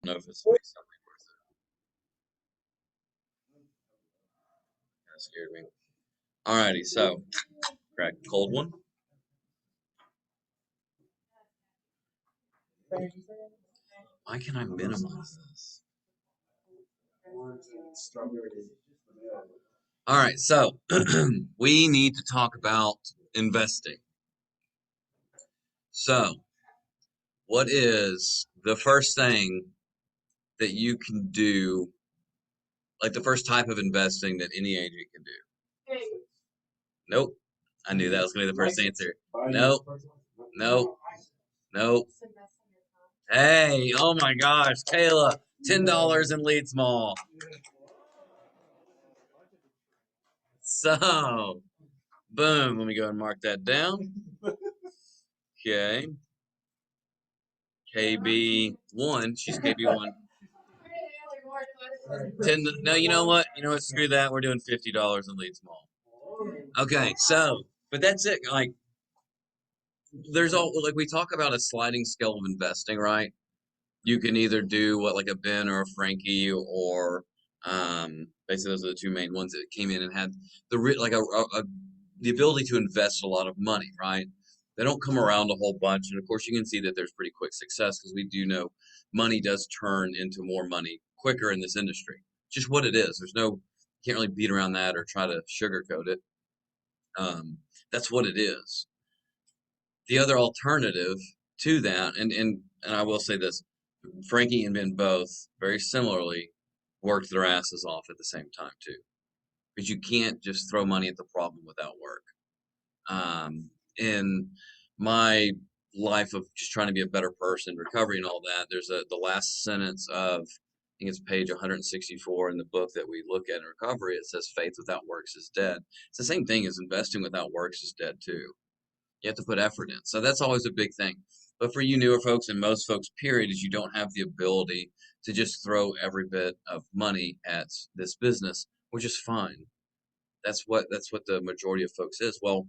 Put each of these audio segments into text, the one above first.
I don't know if it's something worth it. That scared me. Alrighty, so crack cold one. Why can I minimize this? All right, so we need to talk about investing. So, what is the first thing that you can do, like the first type of investing that any agent can do? Nope. I knew that was going to be the first answer. Nope. Nope. Nope. Hey, oh my gosh, Kayla, $10 in lead small. So, boom, let me go and mark that down. Okay. KB1, she's KB1. 10, no, you know what? You know what? Screw that. We're doing $50 in lead small. Okay, so, but that's it. Like, there's all, like, we talk about a sliding scale of investing, right? You can either do what, like a Ben or a Frankie, or basically those are the two main ones that came in and had like the ability to invest a lot of money, right? They don't come around a whole bunch, and of course you can see that there's pretty quick success because we do know money does turn into more money quicker in this industry. Just what it is. There's no, can't really beat around that or try to sugarcoat it. That's what it is. The other alternative to that, and I will say this, Frankie and Ben both very similarly worked their asses off at the same time too, because you can't just throw money at the problem without work. In my life of just trying to be a better person, recovery and all that, there's the last sentence of, I think it's page 164 in the book that we look at in recovery. It says faith without works is dead. It's the same thing as investing without works is dead too. You have to put effort in. So that's always a big thing. But for you newer folks and most folks, period, is you don't have the ability to just throw every bit of money at this business, which is fine. That's what the majority of folks is. Well,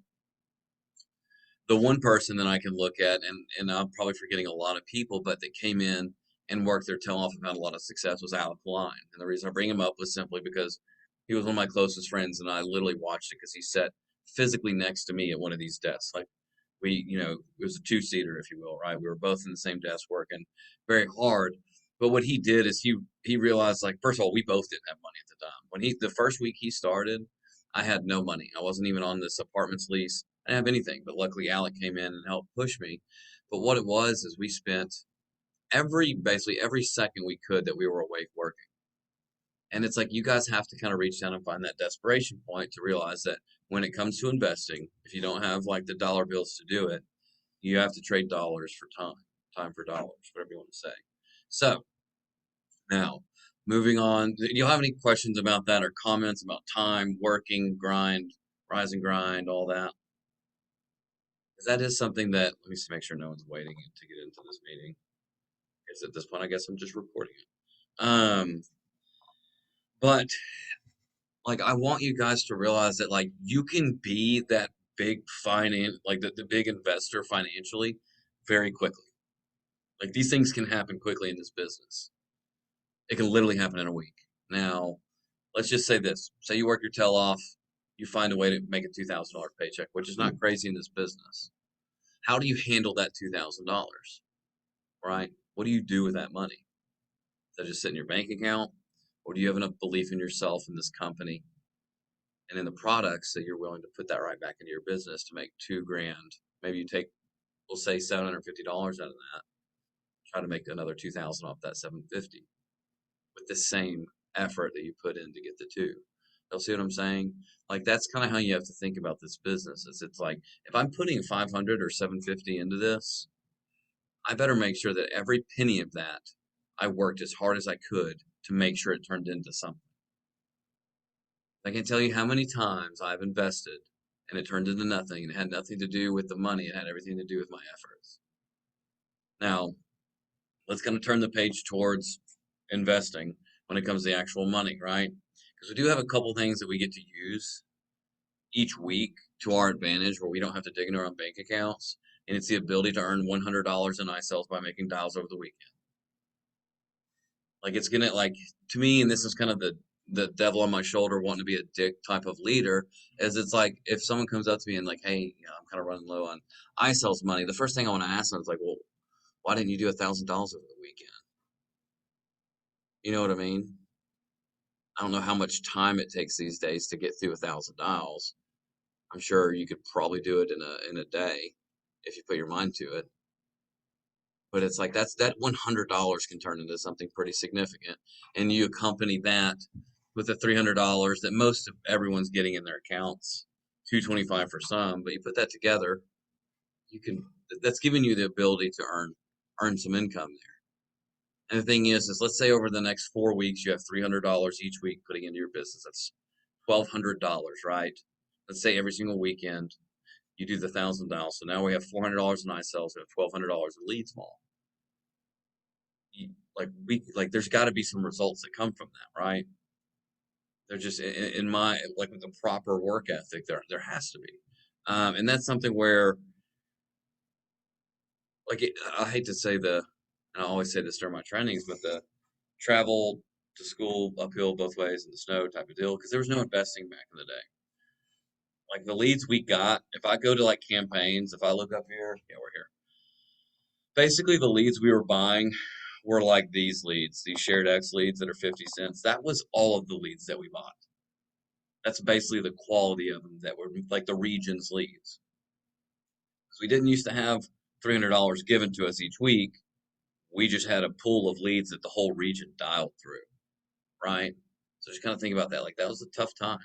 the one person that I can look at, and I'm probably forgetting a lot of people, but that came in and worked their tail off and had a lot of success was Alec Line. And the reason I bring him up was simply because he was one of my closest friends, and I literally watched it because he sat physically next to me at one of these desks. Like it was a two-seater, if you will, right? We were both in the same desk working very hard. But what he did is he realized, like, first of all, we both didn't have money at the time. When the first week he started, I had no money. I wasn't even on this apartments lease. I didn't have anything, but luckily Alec came in and helped push me. But what it was is we spent basically every second we could that we were awake working. And it's like you guys have to kind of reach down and find that desperation point to realize that when it comes to investing, if you don't have like the dollar bills to do it, you have to trade dollars for time for dollars, whatever you want to say. So now, moving on, do you have any questions about that or comments about time, working, grind, rise and grind, all that? Because that is something that, let me see, make sure no one's waiting to get into this meeting. Because at this point, I guess I'm just recording it. But like, I want you guys to realize that, like, you can be that big like the big investor financially very quickly. Like, these things can happen quickly in this business. It can literally happen in a week. Now, let's just say this. Say you work your tail off, you find a way to make a $2,000 paycheck, which is not crazy in this business. How do you handle that $2,000, right? What do you do with that money? Does that just sit in your bank account? Or do you have enough belief in yourself in this company and in the products that you're willing to put that right back into your business to make 2 grand? Maybe you take, we'll say $750 out of that, try to make another 2,000 off that 750 with the same effort that you put in to get the two. You'll see what I'm saying? Like, that's kind of how you have to think about this business. It's like, if I'm putting 500 or 750 into this, I better make sure that every penny of that I worked as hard as I could to make sure it turned into something. I can tell you how many times I've invested and it turned into nothing, and it had nothing to do with the money. It had everything to do with my efforts. Now, let's kind of turn the page towards investing when it comes to the actual money, right? Because we do have a couple things that we get to use each week to our advantage where we don't have to dig into our own bank accounts. And it's the ability to earn $100 in iSales by making dials over the weekend. Like it's gonna like to me, and this is kind of the devil on my shoulder wanting to be a dick type of leader, is it's like if someone comes up to me and like, hey, I'm kind of running low on iSales money, the first thing I want to ask them is like, well, why didn't you do $1,000 over the weekend? You know what I mean? I don't know how much time it takes these days to get through 1,000 dials. I'm sure you could probably do it in a day if you put your mind to it. But it's like that $100 can turn into something pretty significant, and you accompany that with the $300 that most of everyone's getting in their accounts, 225 for some. But you put that together, you can. That's giving you the ability to earn some income there. And the thing is let's say over the next 4 weeks you have $300 each week putting into your business. That's $1,200, right? Let's say every single weekend you do the 1,000 dials. So now we have $400 in iSales. We have $1,200 in leads mall. Like there's got to be some results that come from that, right? They're just in my like with the proper work ethic, there has to be, and that's something where I hate to say and I always say this during my trainings, but the travel to school uphill both ways in the snow type of deal, because there was no investing back in the day. Like the leads we got, if I go to like campaigns, if I look up here, yeah, we're here. Basically, the leads we were buying were like these leads, these shared X leads that are 50 cents. That was all of the leads that we bought. That's basically the quality of them that were like the region's leads. Because we didn't used to have $300 given to us each week. We just had a pool of leads that the whole region dialed through, right? So just kind of think about that. Like that was a tough time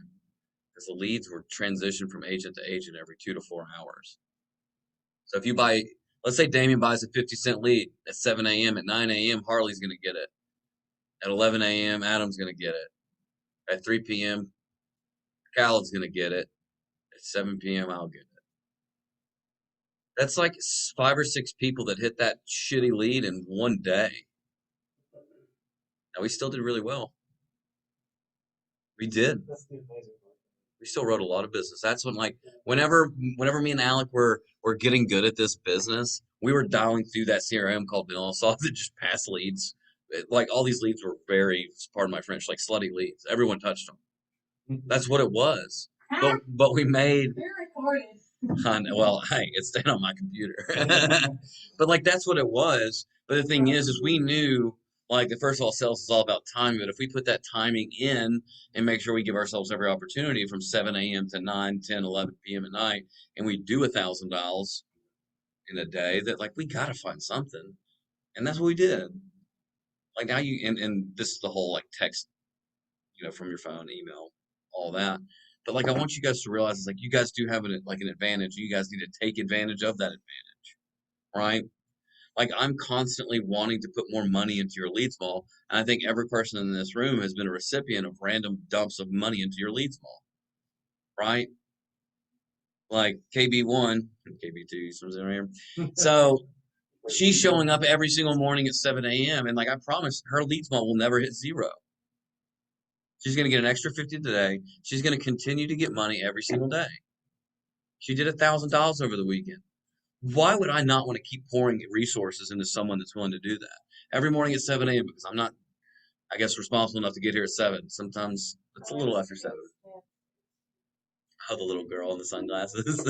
because the leads were transitioned from agent to agent every 2 to 4 hours. So if you buy, let's say Damien buys a 50-cent lead at 7 a.m. At 9 a.m., Harley's going to get it. At 11 a.m., Adam's going to get it. At 3 p.m., Khaled's going to get it. At 7 p.m., I'll get it. That's like 5 or 6 people that hit that shitty lead in one day. Now we still did really well. We did. That's the amazing part. We still wrote a lot of business. That's when like whenever me and Alec were getting good at this business, we were dialing through that CRM called VanillaSoft that just passed leads. Like all these leads were very, pardon my French, like slutty leads. Everyone touched them. That's what it was. But we made. You're recorded. Well, hey, it's staying on my computer. But like that's what it was. But the thing is we knew like the first of all, sales is all about timing. But if we put that timing in and make sure we give ourselves every opportunity from 7 a.m. to 9, 10, 11 p.m. at night, and we do 1,000 dials in a day, that like we gotta find something, and that's what we did. Like now and this is the whole like text, from your phone, email, all that. But like I want you guys to realize it's like you guys do have an advantage. You guys need to take advantage of that advantage, right? Like I'm constantly wanting to put more money into your leads mall, and I think every person in this room has been a recipient of random dumps of money into your leads mall, right? Like KB1, KB2, something right here. So she's showing up every single morning at 7 a.m. and like I promise, her leads mall will never hit zero. She's going to get an extra 50 today. She's going to continue to get money every single day. She did $1,000 over the weekend. Why would I not want to keep pouring resources into someone that's willing to do that every morning at 7 a.m.? Because I'm not, I guess, responsible enough to get here at 7. Sometimes it's a little after 7. Oh, the little girl in the sunglasses.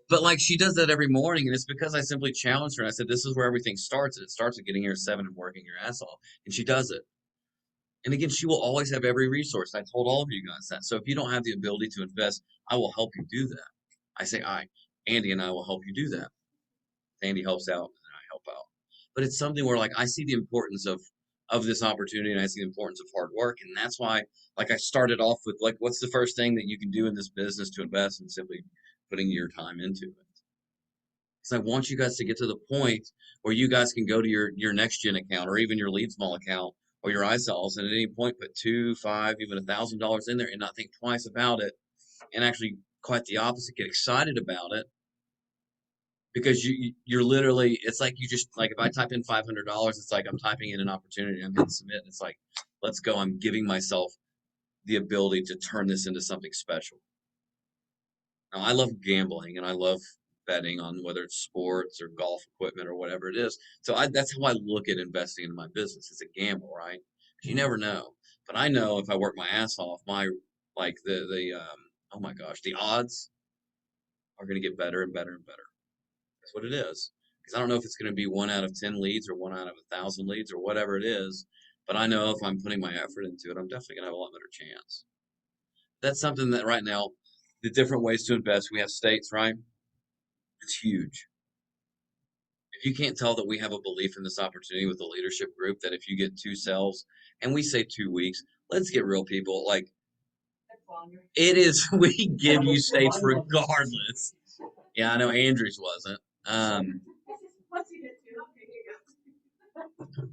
But like she does that every morning, and it's because I simply challenged her. And I said, "This is where everything starts. It starts with getting here at 7 and working your ass off." And she does it. And again, she will always have every resource. I told all of you guys that. So if you don't have the ability to invest, I will help you do that. I say Andy and I will help you do that. Andy helps out and I help out. But it's something where like I see the importance of this opportunity and I see the importance of hard work. And that's why like I started off with like what's the first thing that you can do in this business to invest, and simply putting your time into it. Because I want you guys to get to the point where you guys can go to your next gen account or even your lead small account or your iSales, and at any point put $2, $5, even $1,000 in there and not think twice about it, and actually quite the opposite, get excited about it. Because you're literally, it's like you just like if I type in $500, it's like I'm typing in an opportunity. I'm hitting submit. And it's like, let's go. I'm giving myself the ability to turn this into something special. Now I love gambling and I love betting on whether it's sports or golf equipment or whatever it is. So that's how I look at investing in my business. It's a gamble, right? 'Cause you never know. But I know if I work my ass off, my like the oh my gosh, the odds are going to get better and better and better. That's what it is. Because I don't know if it's going to be 1 out of 10 leads or 1 out of 1,000 leads or whatever it is. But I know if I'm putting my effort into it, I'm definitely going to have a lot better chance. That's something that right now, the different ways to invest, we have states, right? It's huge. If you can't tell that we have a belief in this opportunity with the leadership group, that if you get 2 cells, and we say 2 weeks, let's get real, people. Like, it is, we give you states regardless. Yeah, I know Andrews wasn't.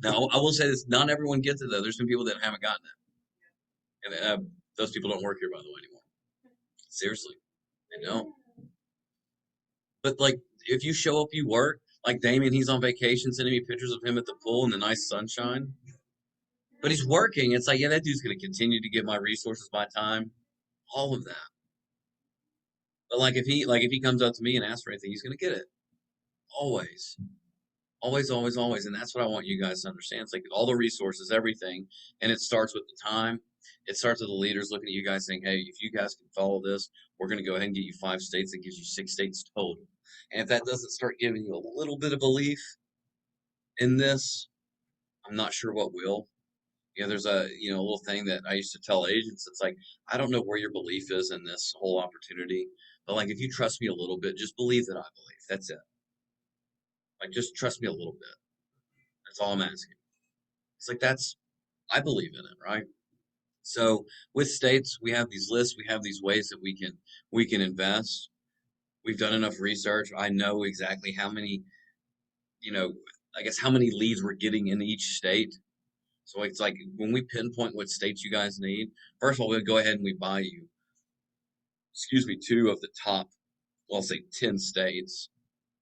Now, I will say this: not everyone gets it though. There's some people that haven't gotten it, and those people don't work here, by the way, anymore. Seriously, they don't. But like, if you show up, you work. Like Damien, he's on vacation, sending me pictures of him at the pool in the nice sunshine. But he's working. It's like, yeah, that dude's gonna continue to give my resources, my time, all of that. But like if he comes up to me and asks for anything, he's gonna get it. Always. Always, always, always. And that's what I want you guys to understand. It's like all the resources, everything. And it starts with the time. It starts with the leaders looking at you guys saying, hey, if you guys can follow this, we're going to go ahead and get you 5 states. That gives you 6 states total. And if that doesn't start giving you a little bit of belief in this, I'm not sure what will. There's a little thing that I used to tell agents. It's like, I don't know where your belief is in this whole opportunity. But like, if you trust me a little bit, just believe that I believe. That's it. Like, just trust me a little bit. That's all I'm asking. It's like, I believe in it, right? So with states, we have these lists, we have these ways that we can invest. We've done enough research. I know exactly how many, you know, I guess how many leads we're getting in each state. So it's like when we pinpoint what states you guys need, first of all, we'll go ahead and we buy you, excuse me, 2 of the top, well, I'll say 10 states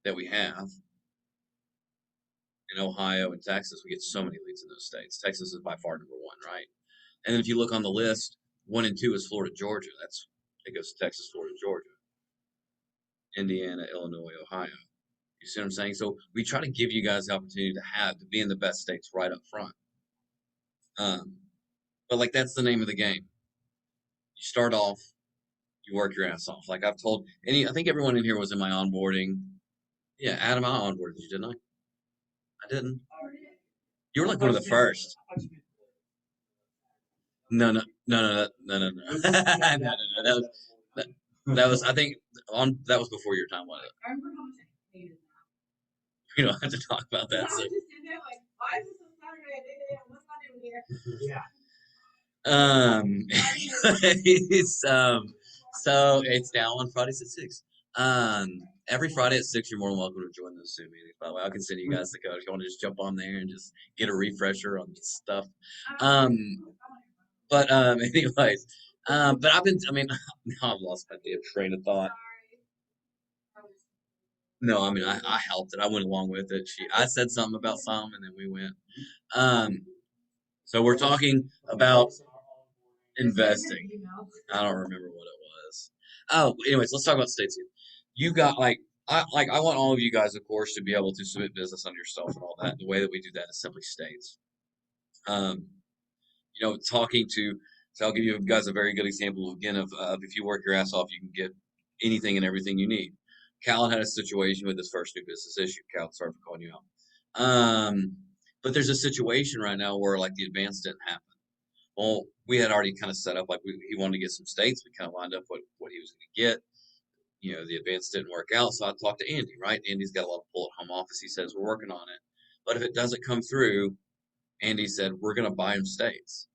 that we have. In Ohio and Texas, we get so many leads in those states. Texas is by far #1, right? And then if you look on the list, 1 and 2 is Florida, Georgia. It goes Texas, Florida, Georgia, Indiana, Illinois, Ohio. You see what I'm saying? So we try to give you guys the opportunity to be in the best states right up front. Um, but like that's the name of the game. You start off, you work your ass off. Like I've told I think everyone in here was in my onboarding. Yeah, Adam, I onboarded you, didn't I? I didn't. You were like one of the first. No, no, no, no, no, no, no, no, no, no. That was I think that was before your time, wasn't it? We don't have to talk about that. So. It's, so it's now on Fridays at 6. Every Friday at 6, you're more than welcome to join those Zoom meetings. By the way, I can send you guys the code if you want to just jump on there and just get a refresher on stuff. But anyways, but I mean, now I've lost my damn train of thought. No, I mean, I helped it. I went along with it. I said something about some, and then we went. So we're talking about investing. I don't remember what it was. Oh, anyways, let's talk about states here. You got I want all of you guys, of course, to be able to submit business on yourself and all that. The way that we do that is simply states. Um, talking to. So I'll give you guys a very good example again of if you work your ass off, you can get anything and everything you need. Callan had a situation with his first new business issue. Cal, sorry for calling you out. But there's a situation right now where like the advance didn't happen. Well, we had already kind of set up like he wanted to get some states. We kind of lined up what he was going to get. The advance didn't work out, so I talked to Andy. Right, Andy's got a lot of pull at home office. He says we're working on it, but if it doesn't come through, Andy said we're going to buy him states.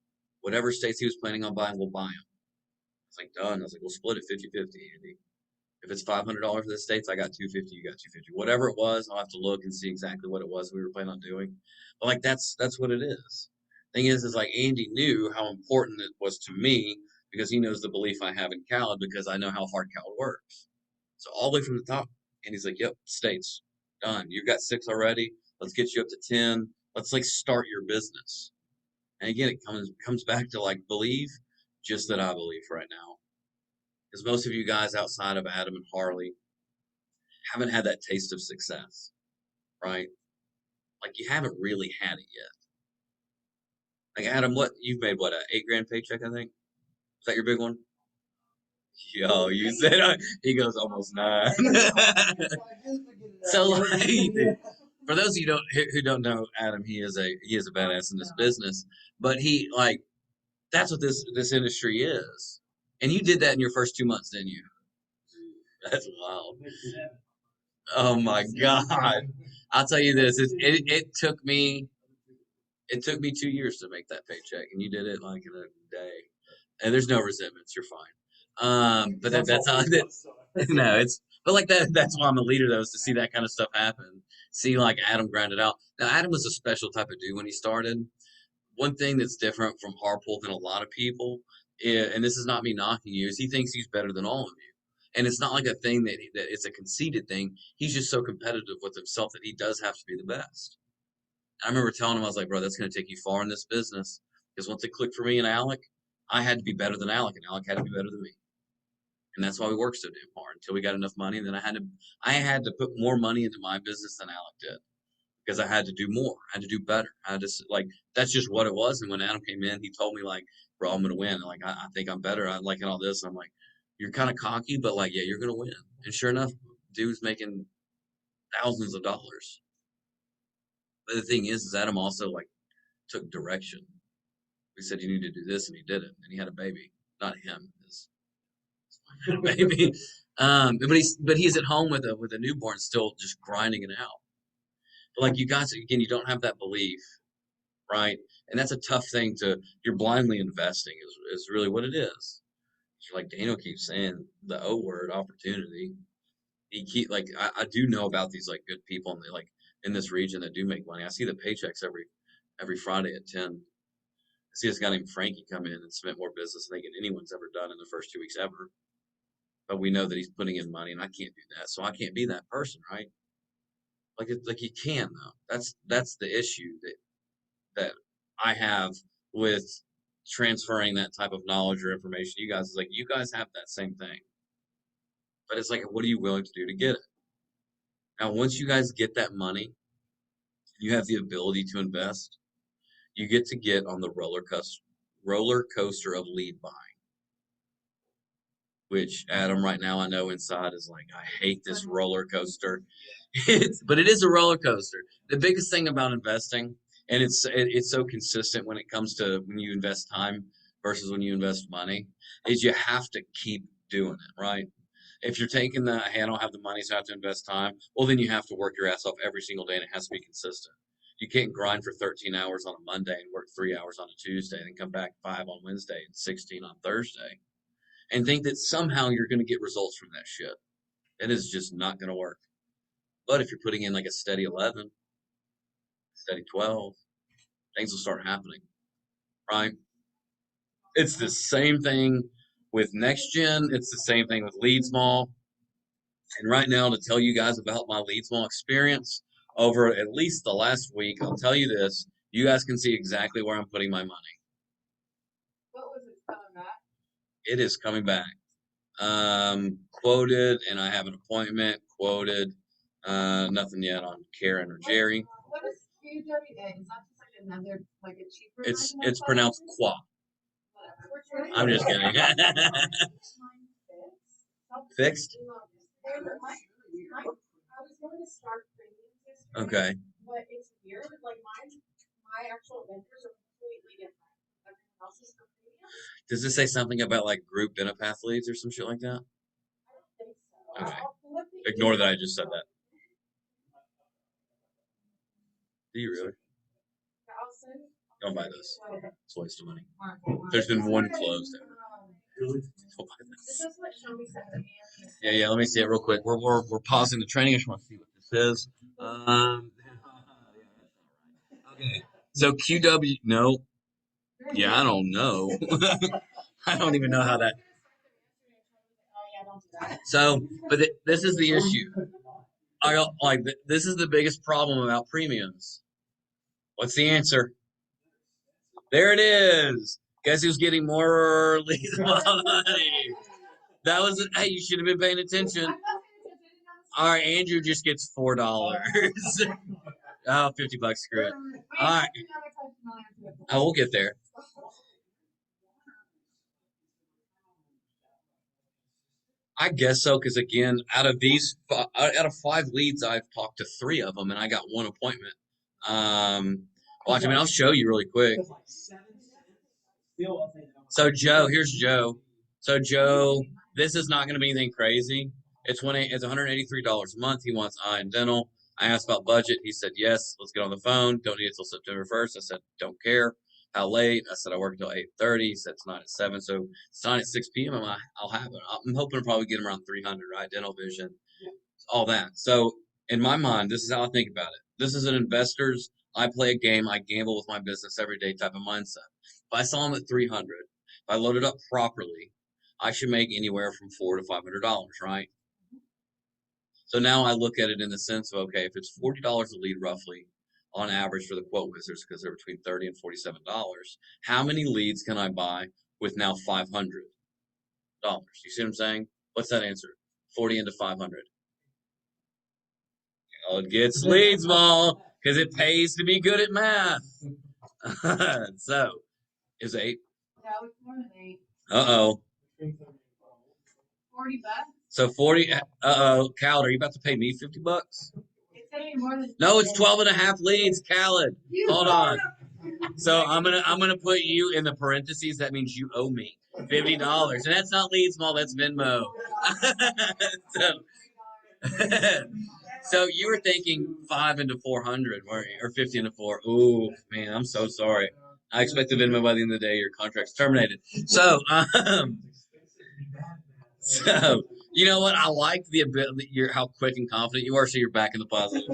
Whatever states he was planning on buying, we'll buy him. I was like, done. I was like, we'll split it 50-50, Andy. If it's $500 for the states, I got $250. You got $250. Whatever it was, I'll have to look and see exactly what it was we were planning on doing. But like that's what it is. Thing is like Andy knew how important it was to me because he knows the belief I have in Khaled because I know how hard Khaled works. So all the way from the top, and he's like, "Yep, states done. You've got 6 already. Let's get you up to 10. Let's like start your business." And again, it comes back to like believe, just that I believe right now, because most of you guys outside of Adam and Harley, haven't had that taste of success, right? Like you haven't really had it yet. Like Adam, what you've made what a 8 grand paycheck, I think. Is that your big one? Yo, you said he goes almost 9. So like, for those of you who don't know Adam, he is a badass in this business. But he like that's what this industry is. And you did that in your first 2 months, didn't you? That's wild. Oh my God. I'll tell you this, it took me 2 years to make that paycheck, and you did it like in a day. And there's no resentments, you're fine. But that's how no, it's but like that's why I'm a leader though, is to see that kind of stuff happen. See like Adam grind it out. Now Adam was a special type of dude when he started. One thing that's different from Harpole than a lot of people, and this is not me knocking you, is he thinks he's better than all of you. And it's not like a thing that it's a conceited thing. He's just so competitive with himself that he does have to be the best. I remember telling him, I was like, bro, that's going to take you far in this business. Because once it clicked for me and Alec, I had to be better than Alec, and Alec had to be better than me. And that's why we worked so damn hard until we got enough money. And then I had to put more money into my business than Alec did because I had to do more. I had to do better. I had to like that's just what it was. And when Adam came in, he told me like, bro, I'm gonna win. Like I think I'm better. I like all this. And I'm like, you're kind of cocky, but like, yeah, you're gonna win. And sure enough, dude's making thousands of dollars. But the thing is Adam also like took direction. We said you need to do this, and he did it. And he had a baby, not him, his baby. But he's at home with a newborn, still just grinding it out. But like you guys, again, you don't have that belief, right? And that's a tough thing to. You're blindly investing is really what it is. Like Daniel keeps saying, the O word, opportunity. I do know about these like good people, and they like in this region that do make money. I see the paychecks every Friday at 10. I see this guy named Frankie come in and spent more business than anyone's ever done in the first 2 weeks ever. But we know that he's putting in money, and I can't do that, so I can't be that person, right? Like you can though. That's the issue that I have with transferring that type of knowledge or information to you guys. Is like you guys have that same thing, but it's like what are you willing to do to get it? Now, once you guys get that money, you have the ability to invest. You get on the roller coaster of lead buying. Which Adam right now I know inside is like, I hate this roller coaster. But it is a roller coaster. The biggest thing about investing, and it's so consistent when it comes to when you invest time versus when you invest money, is you have to keep doing it, right? If you're taking hey, I don't have the money, so I have to invest time, well, then you have to work your ass off every single day, and it has to be consistent. You can't grind for 13 hours on a Monday and work 3 hours on a Tuesday, and then come back 5 on Wednesday and 16 on Thursday and think that somehow you're going to get results from that shit. It is just not going to work. But if you're putting in like a steady 11, steady 12, things will start happening, right? It's the same thing with Next Gen. It's the same thing with Lead Small. And right now, to tell you guys about my Lead Small experience over at least the last week, I'll tell you this. You guys can see exactly where I'm putting my money. What was it coming back? It is coming back. Quoted, and I have an appointment. Quoted. Nothing yet on Karen or Jerry. What is QWA? Is that just like another, like a cheaper? It's pronounced Qua. I'm just kidding. Fixed? I was going to start premiums yesterday. Okay. But it's weird. Like my actual vendors are completely different. Everyone else is for premium. Does this say something about like group Benepath leads or some shit like that? I don't think so. Okay. Ignore that I just said that. Do you really? Don't buy this. It's a waste of money. There's been one closed. Don't buy this. Yeah. Let me see it real quick. We're pausing the training. I just want to see what this is. Okay. So QW. No. Yeah, I don't know. I don't even know how that. So, but this is the issue. This is the biggest problem about premiums. What's the answer? There it is. Guess who's getting more leads money? That was hey, you should have been paying attention. All right, Andrew just gets $4. Oh, $50, screw it. All right. Oh, we'll get there. I guess so, because again, out of 5 leads, I've talked to 3 of them, and I got 1 appointment. Watch, I mean, I'll show you really quick. So Joe, here's Joe. So Joe, this is not going to be anything crazy. It's $183 a month. He wants eye and dental. I asked about budget. He said yes. Let's get on the phone. Don't need it till September 1st. I said don't care. How late? I said I work until 8:30. He said it's not at 7. So it's not at 6 p.m. I'll have it. I'm hoping to probably get him around 300. Right, dental, vision, all that. So in my mind, this is how I think about it. This is an investor's. I play a game. I gamble with my business every day type of mindset. If I saw him at 300, if I load it up properly, I should make anywhere from $400 to $500, right? So now I look at it in the sense of, okay, if it's $40 a lead roughly on average for the quote wizards, because they're between $30 and $47, how many leads can I buy with now $500? You see what I'm saying? What's that answer? 40 into 500. Oh, it gets leads, Mal, because it pays to be good at math. So, is 8? No, it's more than 8. Uh-oh. 40 bucks? So 40, Khaled, are you about to pay me $50? It's saying more than. No, it's 12 and a half leads, Khaled. Hold on. So I'm gonna put you in the parentheses. That means you owe me $50. And that's not leads, Mal, that's Venmo. So you were thinking 5 into 400, weren't you? Or 50 into 4. Ooh, man, I'm so sorry. I expect the Venmo by the end of the day. Your contract's terminated. So, so you know what? I like the ability, how quick and confident you are. So you're back in the positive.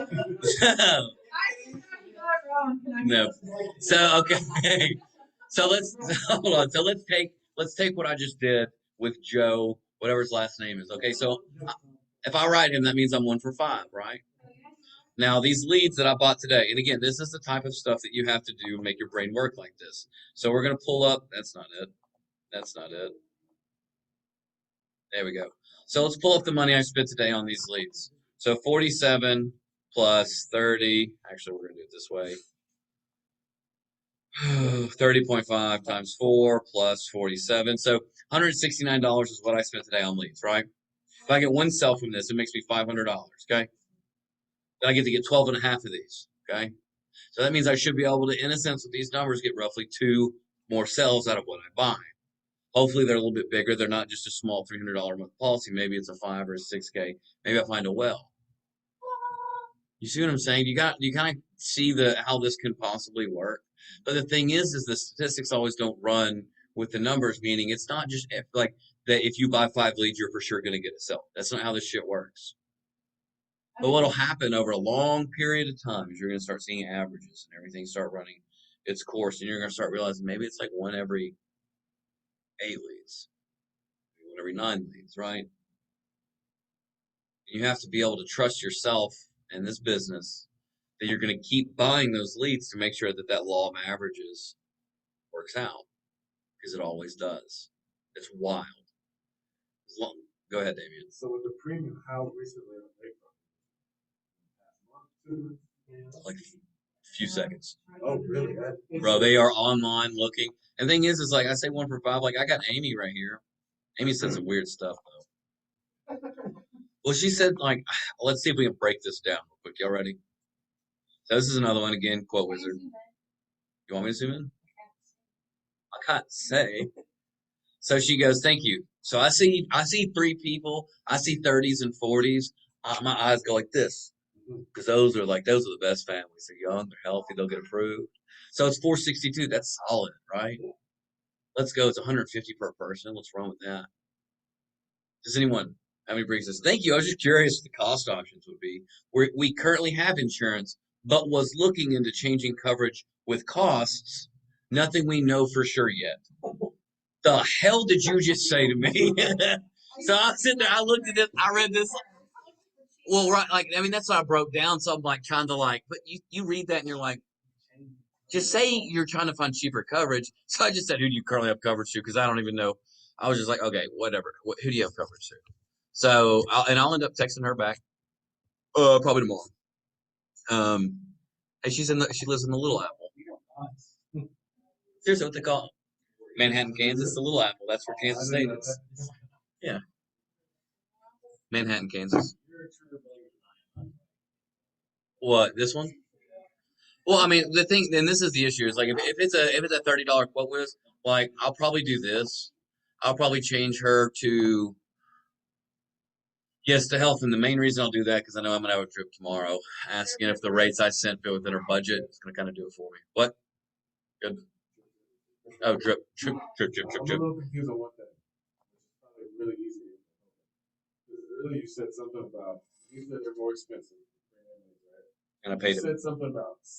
No. So okay. So let's hold on. So let's take what I just did with Joe, whatever his last name is. Okay. So if I write him, that means I'm 1 for 5, right? Now, these leads that I bought today, and again, this is the type of stuff that you have to do to make your brain work like this. So we're going to pull up. That's not it. That's not it. There we go. So let's pull up the money I spent today on these leads. So 47 plus 30. Actually, we're going to do it this way. 30.5 times 4 plus 47. So $169 is what I spent today on leads, right? If I get 1 sell from this, it makes me $500, okay? Then I get to get 12 and a half of these, okay? So that means I should be able to, in a sense, with these numbers, get roughly 2 more sales out of what I buy. Hopefully they're a little bit bigger. They're not just a small $300 a month policy. Maybe it's a 5 or a 6K. Maybe I find a well. You see what I'm saying? You kind of see how this can possibly work. But the thing is the statistics always don't run with the numbers, meaning it's not just like that if you buy 5 leads, you're for sure going to get a sell. That's not how this shit works. But what'll happen over a long period of time is you're going to start seeing averages and everything start running its course, and you're going to start realizing maybe it's like 1 every 8 leads, 1 every 9 leads, right? And you have to be able to trust yourself in this business that you're going to keep buying those leads to make sure that that law of averages works out, because it always does. It's wild. Go ahead, Damien. So with the premium, how recently are they from? Like a few seconds. Oh, really? Bro, they are online looking. And the thing is like I say 1 for 5. Like I got Amy right here. Amy said some weird stuff though. Well, she said like, let's see if we can break this down real quick. Y'all ready? So this is another one again. Quote wizard. You want me to zoom in? I can't say. So she goes, thank you. So I see 3 people. I see 30s and 40s. My eyes go like this, because those are the best families. They're young, they're healthy, they'll get approved. So it's 462. That's solid, right? Let's go. It's 150 per person. What's wrong with that? Does anyone have any breaks? Thank you. I was just curious what the cost options would be. We currently have insurance, but was looking into changing coverage with costs. Nothing we know for sure yet. The hell did you just say to me? So I sit there, I looked at this, I read this. Well, right, like, I mean, that's what I broke down. So I'm like trying to but you read that and you're like, just say you're trying to find cheaper coverage. So I just said, who do you currently have coverage to? Because I don't even know. I was just like, okay, whatever. Who do you have coverage to? So I'll end up texting her back. Probably tomorrow. Hey, she lives in the Little Apple. Seriously, what they call it? Manhattan, Kansas, the Little Apple. That's where Kansas State is. Yeah, Manhattan, Kansas. What, this one? Well, I mean, the thing, and this is the issue, is like if it's a $30 quote with, like I'll probably do this. I'll probably change her to yes to health, and the main reason I'll do that because I know I'm gonna have a trip tomorrow, asking if the rates I sent fit within her budget. It's gonna kind of do it for me. What? Good. Oh, drip. I'm a little confused on one thing. It's probably really easy. Because earlier you said something about, you said they're more expensive. Right? And I You paid it. said something about you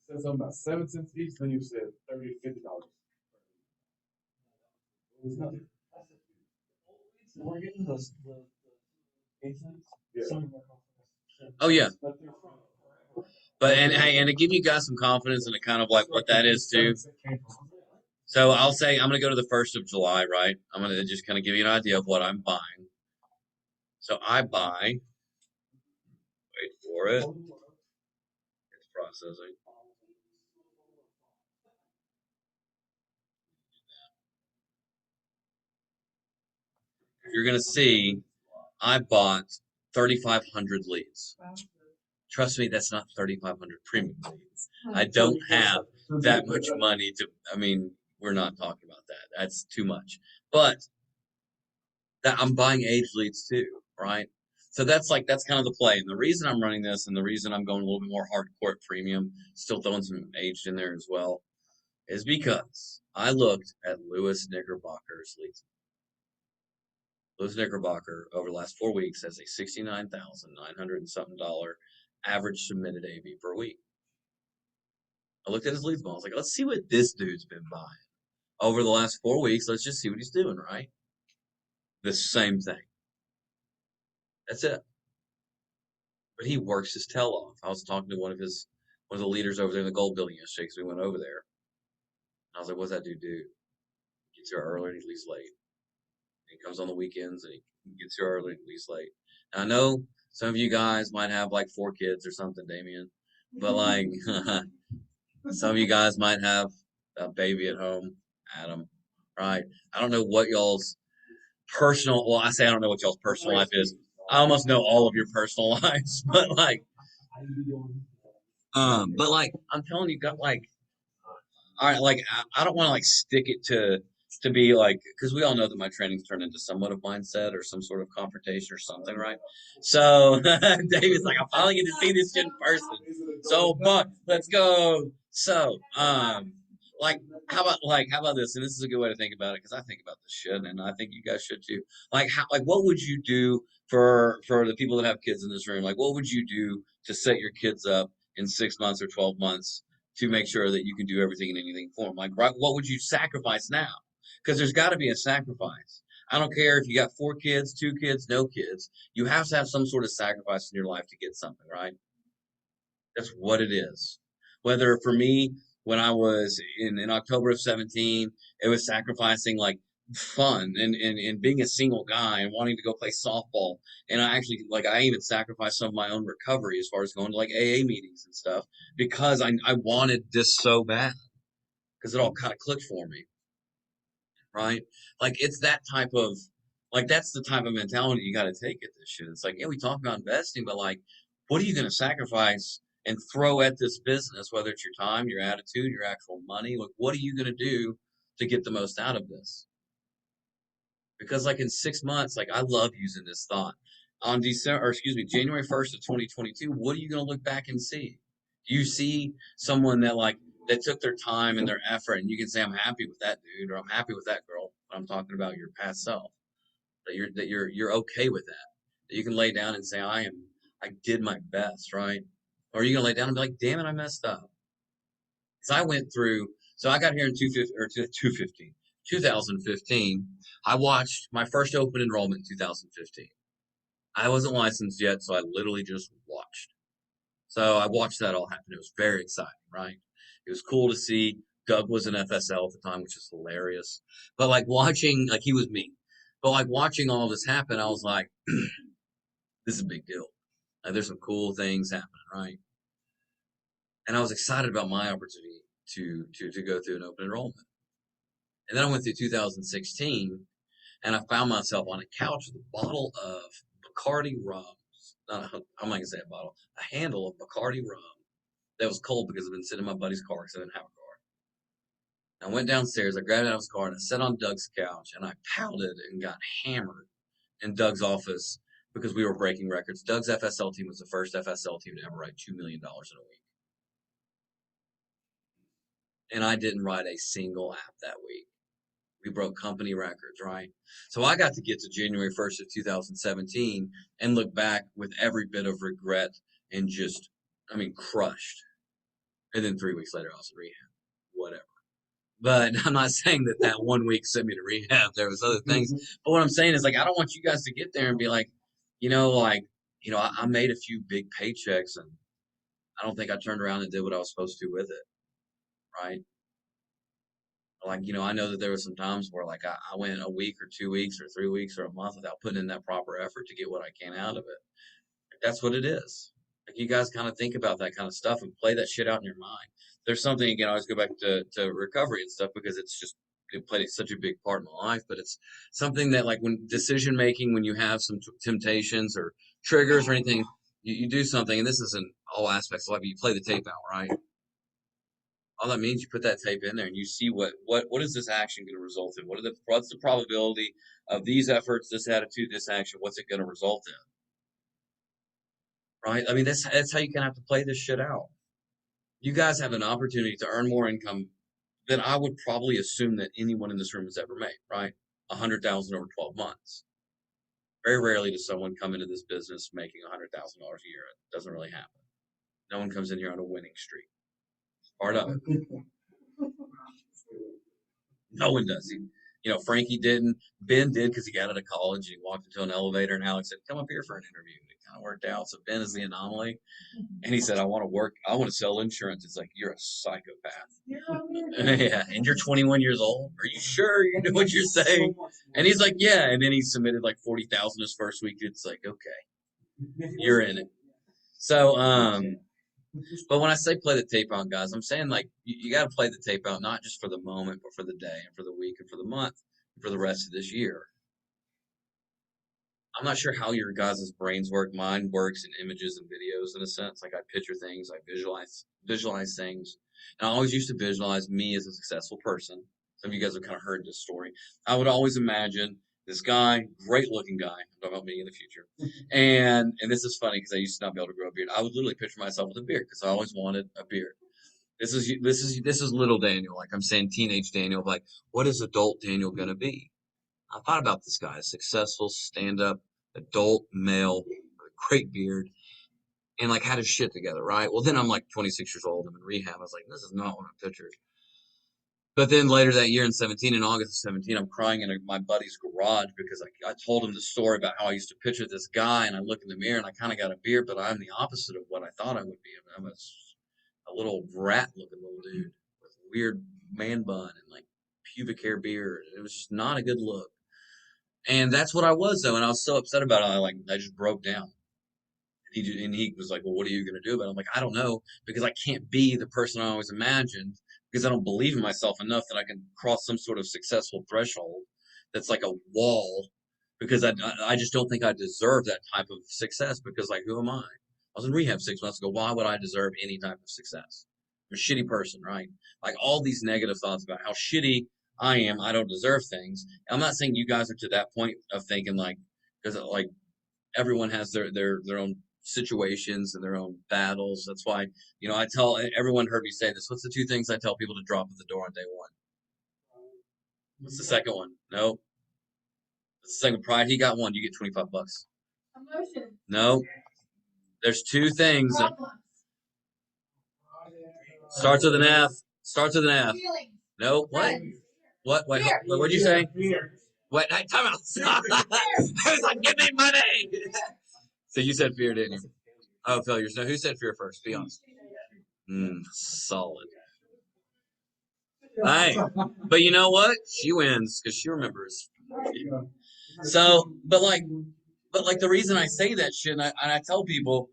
said something about 7 cents each, then you said $30 to $50. What was that? We're getting the cases. Yeah. Oh yeah, But they're from forever. but and to give you guys some confidence and kind of like what that is too. 7 cents came from. So I'll say I'm gonna go to the 1st of July, right? I'm gonna just kind of give you an idea of what I'm buying. So I buy. Wait for it. It's processing. You're gonna see I bought 3,500 leads. Trust me, that's not 3,500 premium leads. I don't have that much money to. I mean, we're not talking about that. That's too much. But that I'm buying age leads too, right? So that's kind of the play. And the reason I'm running this, and the reason I'm going a little bit more hardcore at premium, still throwing some aged in there as well, is because I looked at Lewis Knickerbocker's leads. Lewis Knickerbocker over the last 4 weeks has a $69,900 and something average submitted AV per week. I looked at his leads model. I was like, let's see what this dude's been buying over the last 4 weeks. Let's just see what he's doing, right? The same thing. That's it. But he works his tail off. I was talking to one of the leaders over there in the gold building yesterday because we went over there. And I was like, what's that dude do? He gets here early and he leaves late. He comes on the weekends and he gets here early and leaves late. And I know some of you guys might have like 4 kids or something, Damien. But like some of you guys might have a baby at home, Adam, right? I don't know what y'all's personal, well, I say I don't know what y'all's personal life is. I almost know all of your personal lives, but like, I'm telling you, got like, all right, like I don't want to like stick it to be like, because we all know that my training's turned into somewhat of mindset or some sort of confrontation or something, right? So David's like, I finally get to see this shit in person. So, but let's go. So, how about this? And this is a good way to think about it because I think about this shit, and I think you guys should too. What would you do for the people that have kids in this room? Like, what would you do to set your kids up in 6 months or 12 months to make sure that you can do everything and anything for them? Like, right, what would you sacrifice now? Because there's got to be a sacrifice. I don't care if you got 4 kids, 2 kids, no kids. You have to have some sort of sacrifice in your life to get something, right? That's what it is. Whether for me, when I was in October of 17, it was sacrificing like fun and being a single guy and wanting to go play softball. And I even sacrificed some of my own recovery as far as going to like AA meetings and stuff because I wanted this so bad because it all kind of clicked for me, right? Like it's that type of like that's the type of mentality you got to take at this shit. It's like, yeah, we talk about investing, but like, what are you going to sacrifice and throw at this business, whether it's your time, your attitude, your actual money? Like, what are you going to do to get the most out of this? Because like in 6 months, like I love using this thought. On January 1st of 2022, what are you going to look back and see? Do you see someone that took their time and their effort, and you can say, I'm happy with that dude, or I'm happy with that girl. But I'm talking about your past self. That you're okay with that. That you can lay down and say, I did my best, right? Or are you gonna lay down and be like, damn it, I messed up? So I got here in 2015. I watched my first open enrollment in 2015. I wasn't licensed yet, so I literally just watched. So I watched that all happen. It was very exciting, right? It was cool to see. Doug was an FSL at the time, which is hilarious. But like watching, like he was me. But like watching all this happen, I was like, this is a big deal. Like, there's some cool things happening, right? And I was excited about my opportunity to go through an open enrollment. And then I went through 2016, and I found myself on a couch with a bottle of Bacardi rum. I'm not gonna say a bottle, a handle of Bacardi rum that was cold because I've been sitting in my buddy's car because I didn't have a car. I went downstairs, I grabbed it out of his car, and I sat on Doug's couch, and I pounded and got hammered in Doug's office because we were breaking records. Doug's FSL team was the first FSL team to ever write $2 million in a week. And I didn't write a single app that week. We broke company records, right? So I got to get to January 1st of 2017 and look back with every bit of regret and just, crushed. And then 3 weeks later, I was in rehab. Whatever. But I'm not saying that that 1 week sent me to rehab. There was other things. But what I'm saying is, like, I don't want you guys to get there and be like, I made a few big paychecks and I don't think I turned around and did what I was supposed to with it, right? Like, I know that there were some times where, like, I went a week or 2 weeks or 3 weeks or a month without putting in that proper effort to get what I can out of it. That's what it is. Like, you guys kind of think about that kind of stuff and play that shit out in your mind. There's something, again, I always go back to recovery and stuff because it played such a big part in my life, but it's something that, like, when decision making, when you have some temptations or triggers or anything, you do something, and this is in all aspects of life, you play the tape out, right? All that means you put that tape in there and you see what is this action going to result in? What's the probability of these efforts, this attitude, this action? What's it going to result in? Right? That's how you kind of have to play this shit out. You guys have an opportunity to earn more income than I would probably assume that anyone in this room has ever made. Right? 100,000 over 12 months. Very rarely does someone come into this business making $100,000 a year. It doesn't really happen. No one comes in here on a winning streak. Part of it. No one does. Frankie didn't. Ben did because he got out of college and he walked into an elevator and Alex said, "Come up here for an interview." And it kind of worked out. So Ben is the anomaly. And he said, I want to sell insurance. It's like, you're a psychopath. Yeah. And you're 21 years old. Are you sure you know what you're saying? And he's like, yeah. And then he submitted like 40,000 his first week. It's like, okay, you're in it. So, but when I say play the tape out, guys, I'm saying, like, you got to play the tape out, not just for the moment, but for the day and for the week and for the month and for the rest of this year. I'm not sure how your guys' brains work. Mine works in images and videos in a sense. Like, I picture things, I visualize things. And I always used to visualize me as a successful person. Some of you guys have kind of heard this story. I would always imagine this guy, great looking guy. I'm talking about me in the future. And this is funny because I used to not be able to grow a beard. I would literally picture myself with a beard because I always wanted a beard. This is little Daniel. Like, I'm saying teenage Daniel. Like, what is adult Daniel gonna be? I thought about this guy, a successful stand-up adult male, with a great beard, and like had his shit together, right? Well, then I'm like 26 years old. I'm in rehab. I was like, this is not what I pictured. But then later that year in August of 17, I'm crying in my buddy's garage because I told him the story about how I used to picture this guy, and I look in the mirror and I kind of got a beard, but I'm the opposite of what I thought I would be. I'm a little rat-looking little dude with a weird man bun and like pubic hair beard. It was just not a good look. And that's what I was, though, and I was so upset about it. I just broke down. And he was like, well, what are you going to do about it? I'm like, I don't know, because I can't be the person I always imagined, because I don't believe in myself enough that I can cross some sort of successful threshold that's like a wall, because I just don't think I deserve that type of success, because, like, who am I? I was in rehab 6 months ago. Why would I deserve any type of success? I'm a shitty person, right? Like, all these negative thoughts about how shitty I am, I don't deserve things. I'm not saying you guys are to that point of thinking, like, because, like, everyone has their own situations and their own battles. That's why, I tell everyone, heard me say this. What's the 2 things I tell people to drop at the door on day 1? What's the second one? No. The second, pride. He got 1. You get $25. Emotion. No. There's 2 things. Starts with an F. Starts with an F. Feelings. No. What? What? Wait, what'd you say? Wait, hey, time out. I was like, give me money. So you said fear, didn't you? Oh, failures. No, who said fear first? Be honest. Solid. Hey, but you know what? She wins because she remembers. So, but like the reason I say that shit, and I tell people,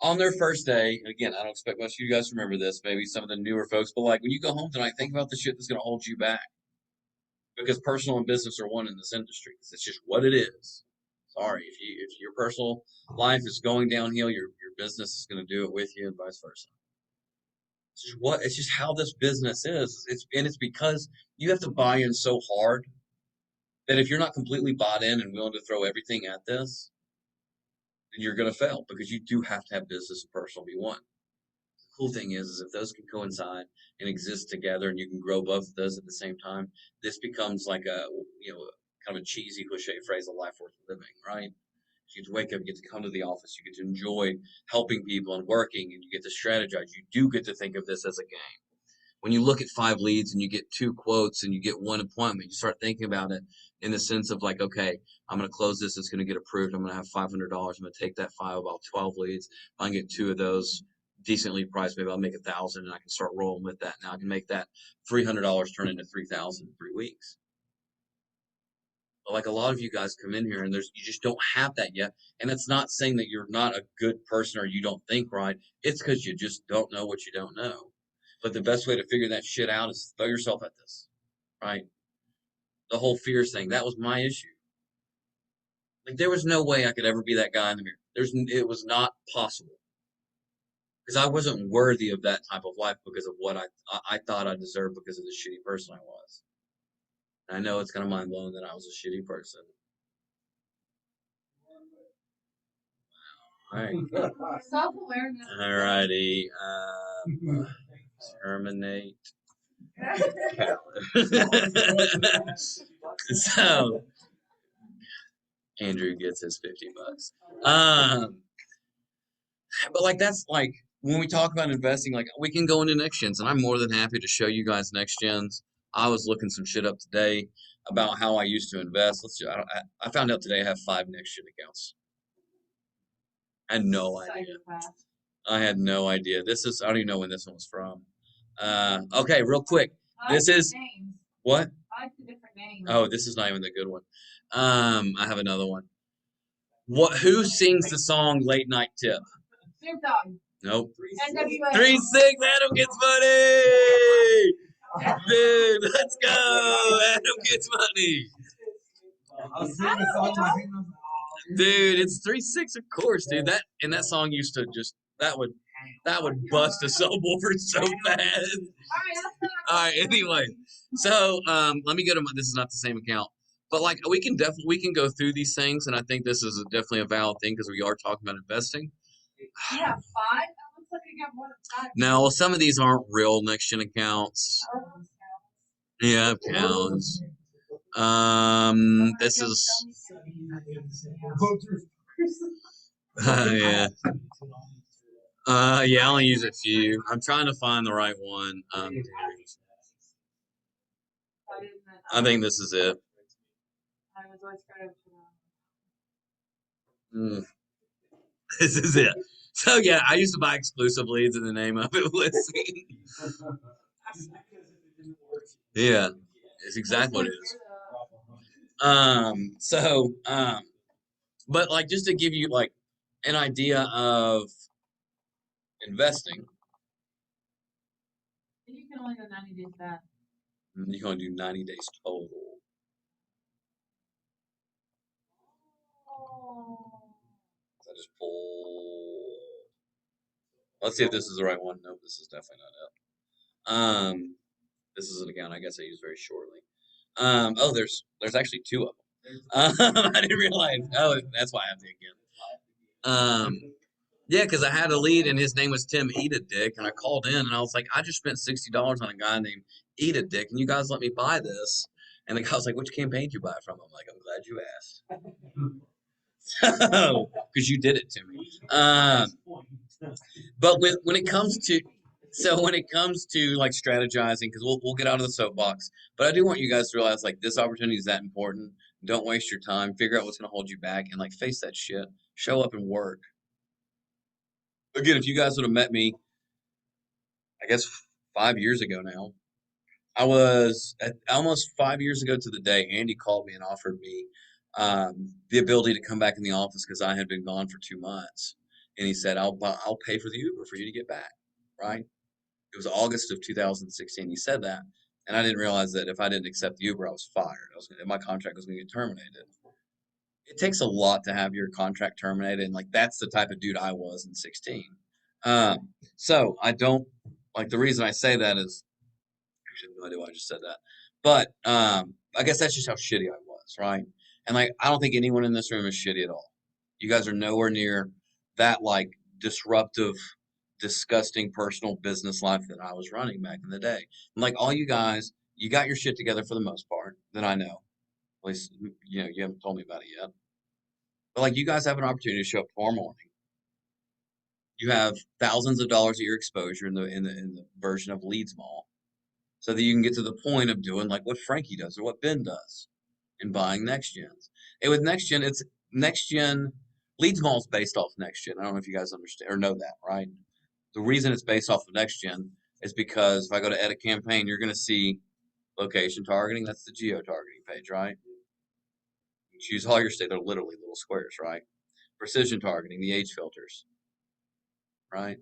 On their first day, again, I don't expect most of you guys to remember this, maybe some of the newer folks, but like when you go home tonight, think about the shit that's going to hold you back. Because personal and business are one in this industry. It's just what it is. Sorry, if your personal life is going downhill, your business is going to do it with you, and vice versa. It's just how this business is. It's because you have to buy in so hard that if you're not completely bought in and willing to throw everything at this, then you're going to fail because you do have to have business and personal be one. The cool thing is if those can coincide and exist together and you can grow both of those at the same time, this becomes like a, kind of a cheesy cliche phrase, a life worth living, right? You get to wake up, you get to come to the office, you get to enjoy helping people and working, and you get to strategize. You do get to think of this as a game. When you look at 5 leads and you get 2 quotes and you get 1 appointment, you start thinking about it in the sense of like, okay, I'm going to close this. It's going to get approved. I'm going to have $500. I'm going to take that 5, about 12 leads. If I can get 2 of those decently priced, maybe I'll make 1,000 and I can start rolling with that. Now I can make that $300 turn into 3,000 in 3 weeks. But like a lot of you guys come in here and you just don't have that yet. And it's not saying that you're not a good person or you don't think right. It's because you just don't know what you don't know. But the best way to figure that shit out is throw yourself at this, right? The whole fears thing, that was my issue. Like there was no way I could ever be that guy in the mirror. It was not possible. Because I wasn't worthy of that type of life because of what I thought I deserved because of the shitty person I was. I know it's kind of mind blowing that I was a shitty person. All right. Self-awareness. Alrighty. Terminate. So Andrew gets his $50. But like that's like when we talk about investing, like we can go into next gens, and I'm more than happy to show you guys next gens. I was looking some shit up today about how I used to invest. I found out today I have 5 next gen accounts. I had no idea. I had no idea. I don't even know when this one was from. Okay, real quick. This is what? I like the different names. Oh, this is not even the good one. I have another one. Who sings the song Late Night Tip? Snoop Dogg. Nope. NWA. 3-6, Adam gets money! Dude, let's go! Adam gets money! Dude, it's 3-6, of course, dude. That song used to that would bust a subwoofer so fast. All right, anyway. So, let me go to this is not the same account. But like we can go through these things, and I think this is definitely a valid thing because we are talking about investing. You have 5? That looks like you got more than 5. No, some of these aren't real next gen accounts. Yeah, counts. This is yeah. Yeah, I only use a few. I'm trying to find the right one. I think this is it. This is it. So yeah, I used to buy exclusive leads, and the name of it was. Yeah, it's exactly what it is. But like just to give you like an idea of investing. You can only go 90 days back. You can only do 90 days total. So I just pull. Let's see if this is the right one. Nope, this is definitely not it. This is an account I guess I use very shortly. Oh, there's actually 2 of them. I didn't realize. Oh, that's why I have the again. Yeah, because I had a lead and his name was Tim Eat a Dick, and I called in and I was like, I just spent $60 on a guy named Eat a Dick, and you guys let me buy this. And the guy was like, which campaign did you buy it from? I'm like, I'm glad you asked. Because you did it to me. But when it comes to like strategizing, because we'll get out of the soapbox, but I do want you guys to realize like this opportunity is that important. Don't waste your time. Figure out what's going to hold you back and like face that shit. Show up and work. Again, if you guys would have met me, I guess 5 years ago now, I was almost 5 years ago to the day. Andy called me and offered me the ability to come back in the office because I had been gone for 2 months. and he said, I'll pay for the Uber for you to get back, right? It was August of 2016. He said that, and I didn't realize that if I didn't accept the Uber, I was fired. My contract was going to get terminated. It takes a lot to have your contract terminated, and like that's the type of dude I was in 16. So I don't like the reason I say that is actually no idea why I just said that, but I guess that's just how shitty I was, right? And like I don't think anyone in this room is shitty at all. You guys are nowhere near that like disruptive, disgusting personal business life that I was running back in the day. And like all you guys, you got your shit together for the most part that I know. At least you know you haven't told me about it yet. But like you guys have an opportunity to show up tomorrow morning. You have thousands of dollars of your exposure in the version of Leads Mall, so that you can get to the point of doing like what Frankie does or what Ben does in buying next gens. And with next gen, it's next gen. Leads Mall is based off next gen. I don't know if you guys understand or know that, right? The reason it's based off of next gen is because if I go to edit campaign, you're going to see location targeting. That's the geo targeting page, right? You choose all your state. They're literally little squares, right? Precision targeting, the age filters, right?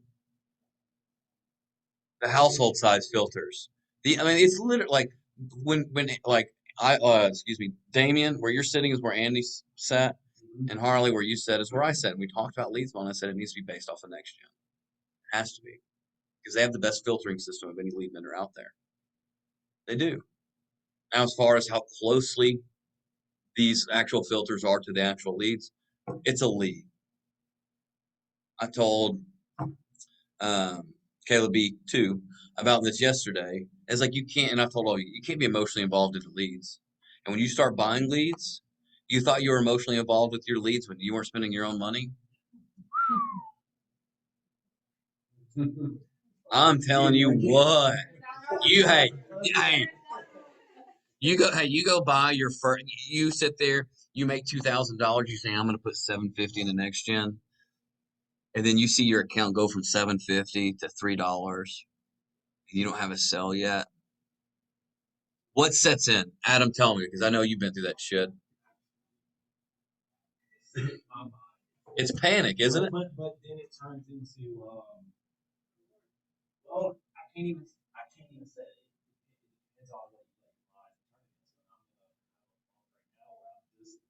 The household size filters. I mean, it's literally like when like excuse me, Damien, where you're sitting is where Andy sat, and Harley, where you sat is where I sat. And we talked about Leadsville, and I said it needs to be based off of next gen. It has to be because they have the best filtering system of any lead vendor out there. They do. Now, as far as how closely these actual filters are to the actual leads, it's a lead. I told Caleb B too about this yesterday. It's like you can't, and I told all you can't be emotionally involved in the leads. And when you start buying leads, you thought you were emotionally involved with your leads when you weren't spending your own money. I'm telling you what, you hey you go buy your first. You sit there, you make $2,000. You say I'm going to put $750 in the next gen, and then you see your account go from $750 to $3, and you don't have a sell yet. What sets in? Adam, tell me, because I know you've been through that shit. It's panic, isn't it? But then it turns into well, I can't even say it's all like live tournaments. But I'm right now where I'm just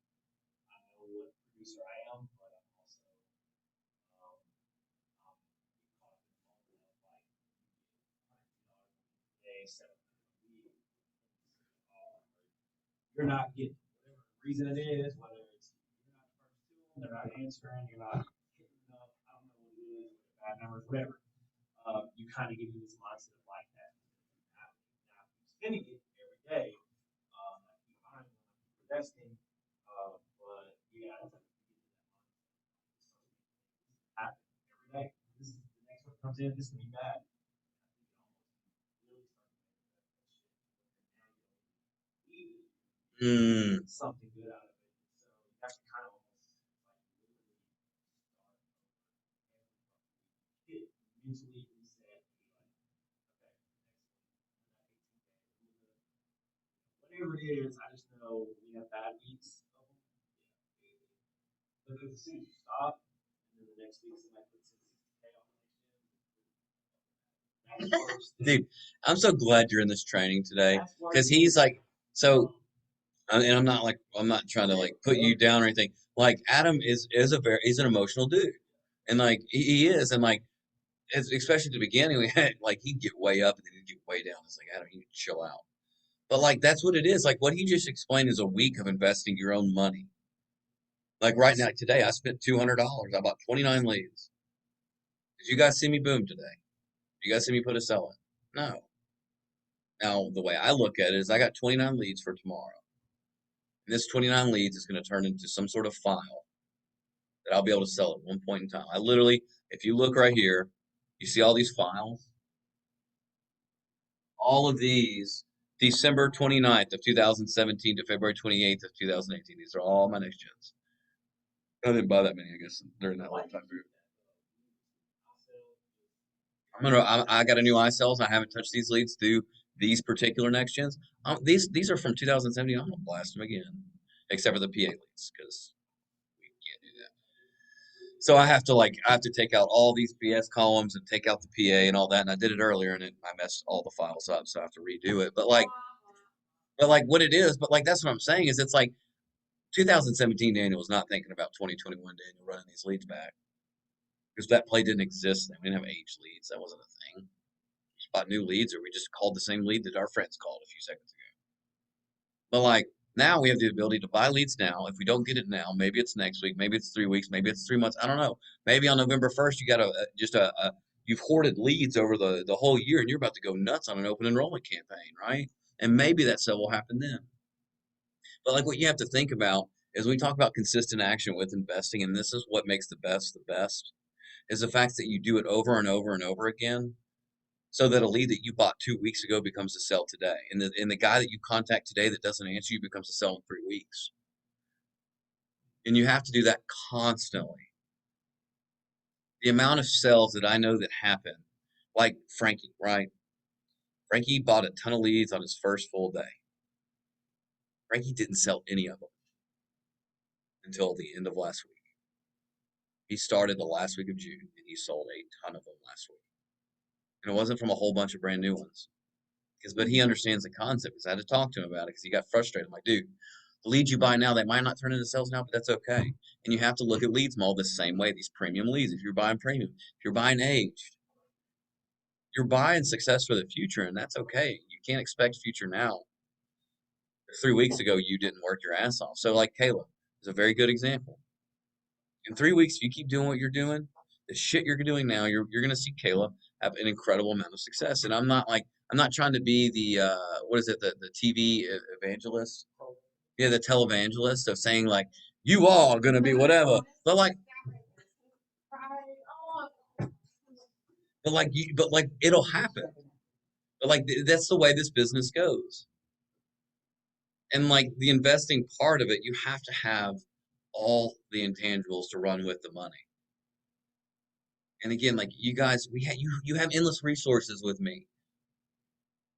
I know what producer I am, but I'm also I'm caught in the moment of like day 7 you're not getting whatever reason it is, whether it's you're not the first to them, they're not answering, you're not hitting up, I don't know what it is, bad numbers, whatever. You kind of get into this mindset of like that. Now, you're spending it every day, you find investing, but yeah, happen every day. This is the next one comes in, this is gonna be bad. Something good out of it. So you have to kind of almost like mentally reset. Whatever it is, I just know we have bad weeks. But as soon as you stop, and then the next week somebody puts in 60K on the Dude, I'm so glad you're in this training today because he's like, so, and I'm not trying to like put you down or anything. Like Adam is he's an emotional dude, and like he is, and like especially at the beginning, we had like he'd get way up and then he'd get way down. It's like Adam, you need to chill out. But like that's what it is. Like what he just explained is a week of investing your own money. Like right now, today I spent $200. I bought 29 leads. Did you guys see me boom today? Did you guys see me put a sell in? No. Now the way I look at it is I got 29 leads for tomorrow. And this 29 leads is going to turn into some sort of file that I'll be able to sell at one point in time. I literally, if you look right here, you see all these files. All of these, December 29th of 2017 to February 28th of 2018. These are all my next gens. I didn't buy that many, I guess, during that long time period. I got a new iSells. I haven't touched these leads through these particular next gens. These are from 2017. I'm gonna blast them again, except for the PA leads because we can't do that. So I have to take out all these BS columns and take out the PA and all that. And I did it earlier and I messed all the files up. So I have to redo it. But like what it is, but like that's what I'm saying is it's like 2017 Daniel was not thinking about 2021 Daniel running these leads back because that play didn't exist then. We didn't have age leads. That wasn't a thing. We just bought new leads or we just called the same lead that our friends called a few seconds ago. But like now we have the ability to buy leads now. If we don't get it now, maybe it's next week, maybe it's 3 weeks, maybe it's 3 months. I don't know. Maybe on November 1st you got you've hoarded leads over the whole year and you're about to go nuts on an open enrollment campaign, right? And maybe that sale will happen then. But like what you have to think about is we talk about consistent action with investing, and this is what makes the best, is the fact that you do it over and over and over again so that a lead that you bought 2 weeks ago becomes a sell today. And the guy that you contact today that doesn't answer you becomes a sell in 3 weeks. And you have to do that constantly. The amount of sales that I know that happen, like Frankie, right? Frankie bought a ton of leads on his first full day. Frankie didn't sell any of them until the end of last week. He started the last week of June and he sold a ton of them last week. And it wasn't from a whole bunch of brand new ones. But he understands the concept because I had to talk to him about it because he got frustrated. I'm like, dude, the leads you buy now, they might not turn into sales now, but that's okay. And you have to look at leads all the same way, these premium leads. If you're buying premium, if you're buying aged, you're buying success for the future, and that's okay. You can't expect future now. 3 weeks ago, you didn't work your ass off. So like Kayla is a very good example. In 3 weeks, if you keep doing what you're doing, the shit you're doing now, you're gonna see Kayla have an incredible amount of success. And I'm not trying to be the what is it, the TV evangelist? Yeah, the televangelist of saying like you all are gonna be whatever. But like but like it'll happen. But like that's the way this business goes. And like the investing part of it, you have to have all the intangibles to run with the money. And again, like you guys, you have endless resources with me.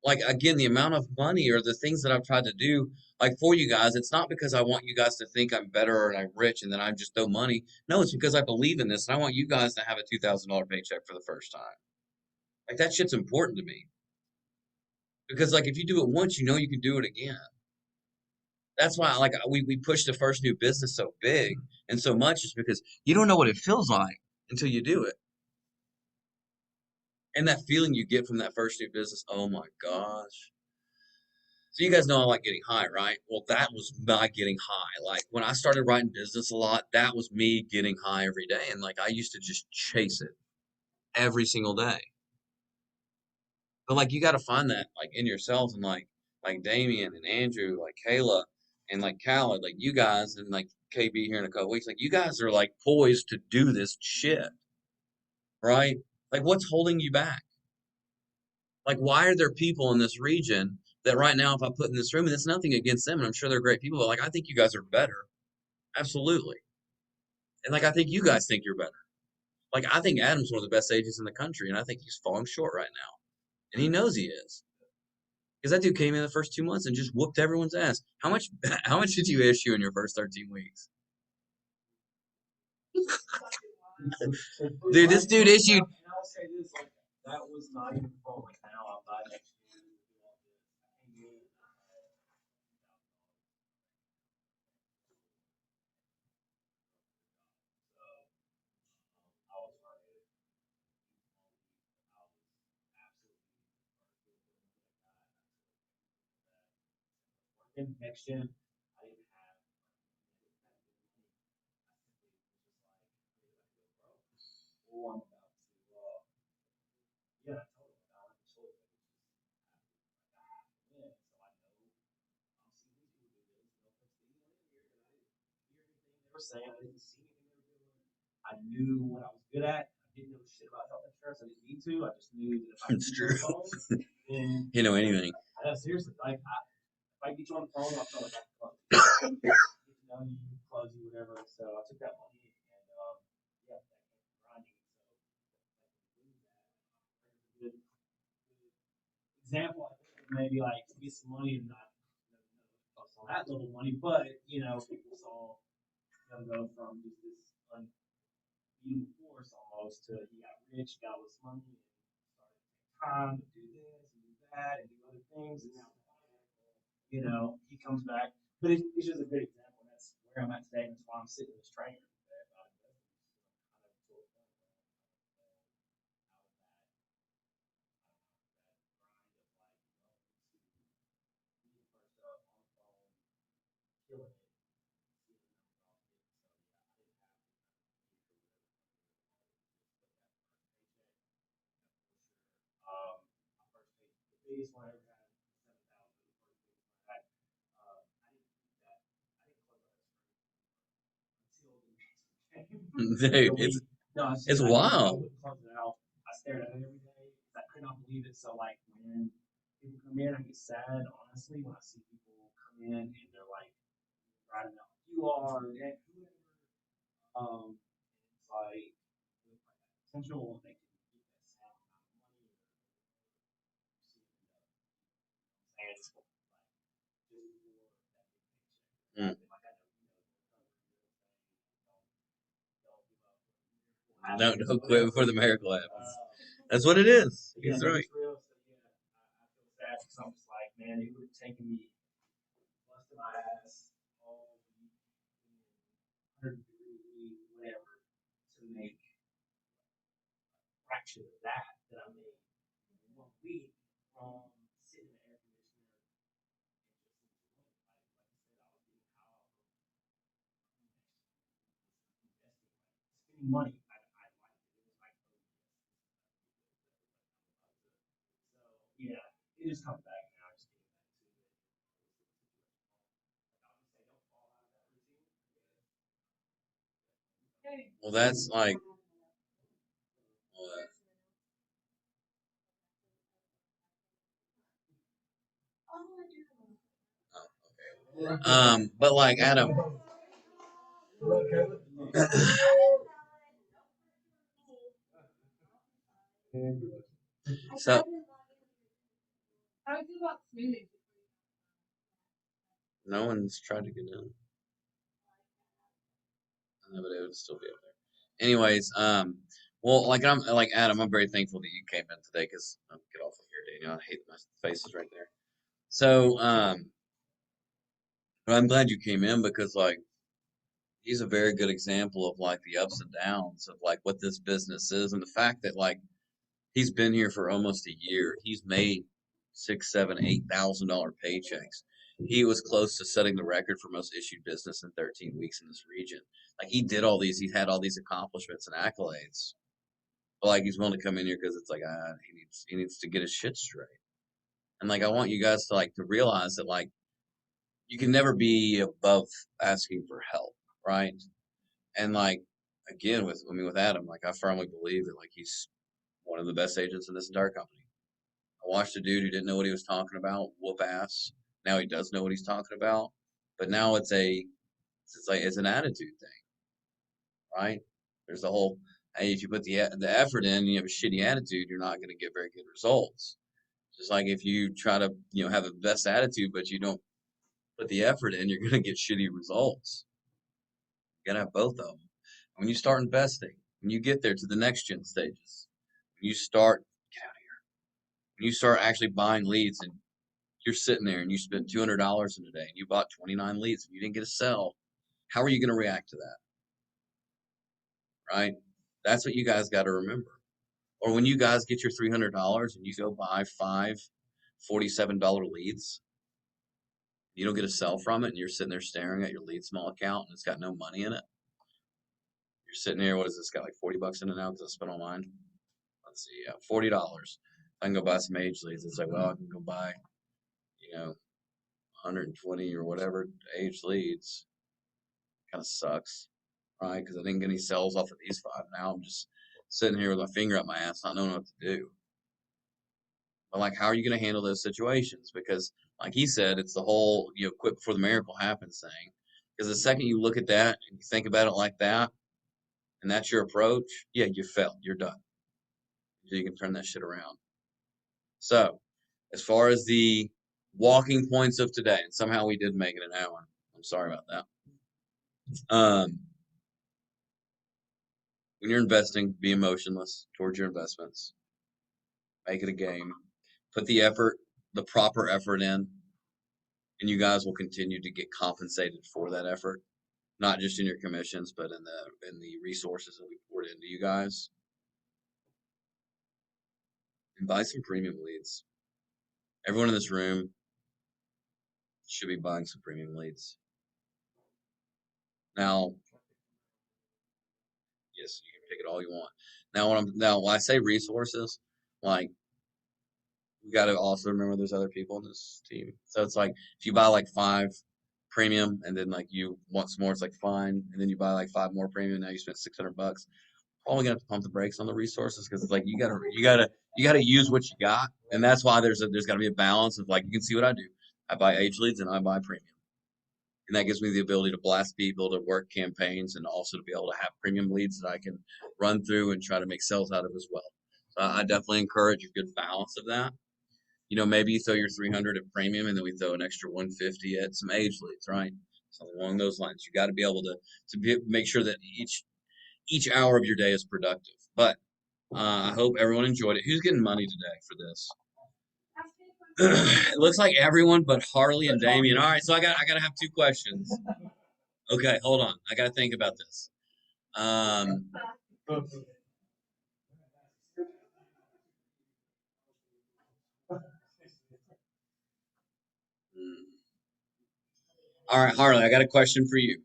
Like again, the amount of money or the things that I've tried to do, like for you guys, it's not because I want you guys to think I'm better and I'm rich and then I'm just no money. No, it's because I believe in this and I want you guys to have a $2,000 paycheck for the first time. Like that shit's important to me. Because like if you do it once, you know you can do it again. That's why like we push the first new business so big and so much is because you don't know what it feels like until you do it. And that feeling you get from that first new business, oh my gosh. So you guys know I like getting high, right? Well, that was my getting high. Like when I started writing business a lot, that was me getting high every day. And like I used to just chase it every single day. But like you got to find that like in yourselves and like Damien and Andrew, like Kayla and like Khaled, like you guys and like KB here in a couple weeks, like you guys are like poised to do this shit, right? Like what's holding you back? Like why are there people in this region that right now, if I put in this room, and it's nothing against them, and I'm sure they're great people, but like I think you guys are better. Absolutely. And like I think you guys think you're better. Like I think Adam's one of the best agents in the country, and I think he's falling short right now. And he knows he is. Because that dude came in the first 2 months and just whooped everyone's ass. How much how much did you issue in your first 13 weeks? Dude, this dude issued. And I'll say this, like, that was not even fun. Like, now I'm not next year to do all this. I came in, I was hard. I was absolutely working next gen. I didn't have oh, I'm about to yeah, totally. I like the choice. Yeah, so I know I'm seeing these people do this. No offense to anyone in here, but I didn't hear anything they were saying. I didn't see anything they were doing. I knew what I was good at. I didn't know shit about health insurance. I didn't need to. I just knew that if I It's could get true. on the phone, then You know anything. seriously, like if I get you on the phone, I'll feel like I can close you. Get to know you, close you, whatever. So I took that money and yeah, that kept grinding. So good example, I think maybe like get some money and not focus on that little money, but you know, people saw them go from just this being forced almost to, he got rich, got all this money, and started to take time to do this and do that and do other things, and now, you know, he comes back. But it's just a good example. That's where I'm at today, and that's why I'm sitting in this training today about investing. Kind of to a point where I'm out of that grind of like, you know, to being first up on the phone, killing it, seeing the numbers off it. So yeah, I didn't have to put that for a paycheck. My first pay, the biggest one I ever had, 7,000. The first biggest one I had. I didn't do that. I didn't close out a screen until the next game. Dude, The week. No, it's I wild. wouldn't close it out. I stared at it every day. I could not believe it. So like when people come in, I get sad honestly when I see people come in and they're like writing out you are and whoever. It's like with like that potential, they can get that sound amount of money or see it end up saying it's like just for that big Mm. paycheck. Like I know, you know, don't No, give up don't or quit whatever. before the miracle happens. Uh, That's what it is. Yeah, He's no, right. it's real. So yeah, I feel sad because I'm just like, man, it would have taken me busting my ass all week, 100-degree week, whatever, to make a fraction of that I made in 1 week from sitting in the air conditioner and just enjoying it. Like I said, I was getting investing, spending money. I liked it. It was like, oh yes, so yeah, it just comes back now. Just getting back to it. Like I would say, don't fall out of that routine. Well, that's like, but like Adam, so How do you feel about smoothies? no one's tried to get in. I know, but it would still be up there. Anyways, well, like I'm like Adam, I'm very thankful that you came in today because get off of here, Daniel. I hate my face is right there. So, but I'm glad you came in because like he's a very good example of like the ups and downs of like what this business is and the fact that like he's been here for almost a year. He's made $6, $7, $8,000 paychecks. He was close to setting the record for most issued business in 13 weeks in this region. Like he did all these, he had all these accomplishments and accolades. But like he's willing to come in here because it's like he needs to get his shit straight. And like I want you guys to like to realize that like you can never be above asking for help, right? And like again with Adam, like I firmly believe that like he's one of the best agents in this entire company. I watched a dude who didn't know what he was talking about whoop ass. Now he does know what he's talking about, but now it's an attitude thing, right? There's the whole hey, if you put the effort in, and you have a shitty attitude, you're not going to get very good results. Just like if you try to have the best attitude, but you don't put the effort in, you're going to get shitty results. You got to have both of them. When you start investing, when you get there to the next gen stages, when you start get out of here. When you start actually buying leads and you're sitting there and you spent $200 in a day and you bought 29 leads and you didn't get a sell, how are you going to react to that? Right? That's what you guys got to remember. Or when you guys get your $300 and you go buy 5 $47 leads, you don't get a sell from it and you're sitting there staring at your lead small account and it's got no money in it. You're sitting here, what is this got like 40 bucks in it now because I spent all mine? Let's see, yeah, $40. I can go buy some age leads. It's like, well, I can go buy, 120 or whatever age leads. Kind of sucks, right? Because I didn't get any sales off of these 5. Now I'm just sitting here with my finger up my ass, not knowing what to do. But like, how are you going to handle those situations? Because, like he said, it's the whole quit before the miracle happens thing. Because the second you look at that and you think about it like that, and that's your approach, yeah, you failed. You're done. So you can turn that shit around. So, as far as the walking points of today, and somehow we did make it an hour. I'm sorry about that. when you're investing, be emotionless towards your investments. Make it a game. Put the effort, the proper effort in, and you guys will continue to get compensated for that effort, not just in your commissions, but in the resources that we poured into you guys. And buy some premium leads. Everyone in this room should be buying some premium leads. Now, yes, you can pick it all you want. Now when I say resources, like you got to also remember there's other people in this team. So it's like if you buy like 5 premium and then like you want some more, it's like fine. And then you buy like 5 more premium, now you spent $600. Probably gonna have to pump the brakes on the resources because it's like you gotta use what you got, and that's why there's got to be a balance of like you can see what I do. I buy age leads and I buy premium, and that gives me the ability to blast people, to work campaigns, and also to be able to have premium leads that I can run through and try to make sales out of as well. So I definitely encourage a good balance of that. You know, maybe you throw your 300 at premium, and then we throw an extra 150 at some age leads, right? Something along those lines. You got to be able to make sure that each hour of your day is productive. But I hope everyone enjoyed it. Who's getting money today for this? It looks like everyone but Harley and Damien. All right, so I gotta have 2 questions. Okay, hold on. I gotta think about this. All right, Harley, I got a question for you.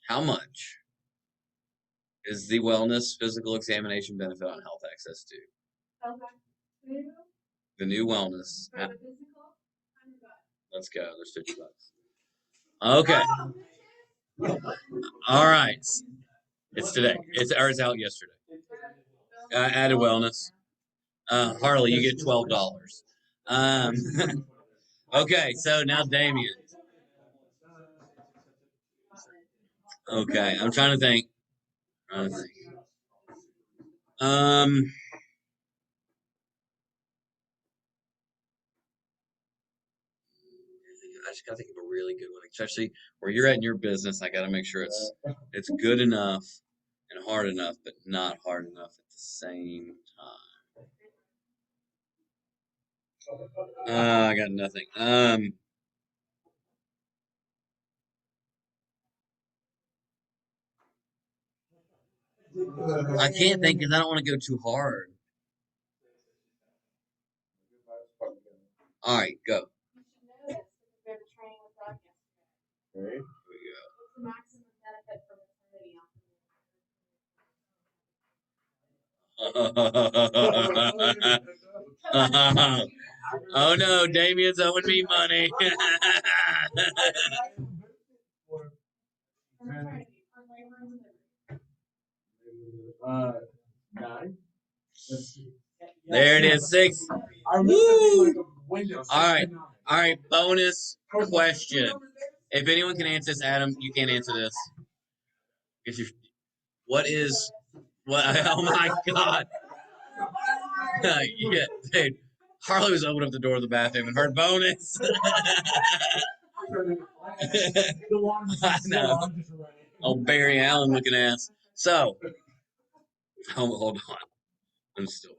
How much is the wellness physical examination benefit on Health Access 2? The new wellness. Let's go. There's $50. Okay. All right. It's today. It's out yesterday. Added wellness. Harley, you get $12. Okay, so now Damien. Okay, I'm trying to think. I just gotta think of a really good one, especially where you're at in your business. I gotta make sure it's good enough and hard enough, but not hard enough at the same time. I got nothing. I can't think because I don't want to go too hard. All right, go. Okay. Here we go. Oh no, Damien's owing me money. Nine. There it is, 6. Woo! All right. Bonus question. If anyone can answer this, Adam, you can't answer this. Oh my God. Yeah, dude. Harley was opening up the door of the bathroom and heard bonus. I know. Oh, Barry Allen looking ass. So, hold on. I'm still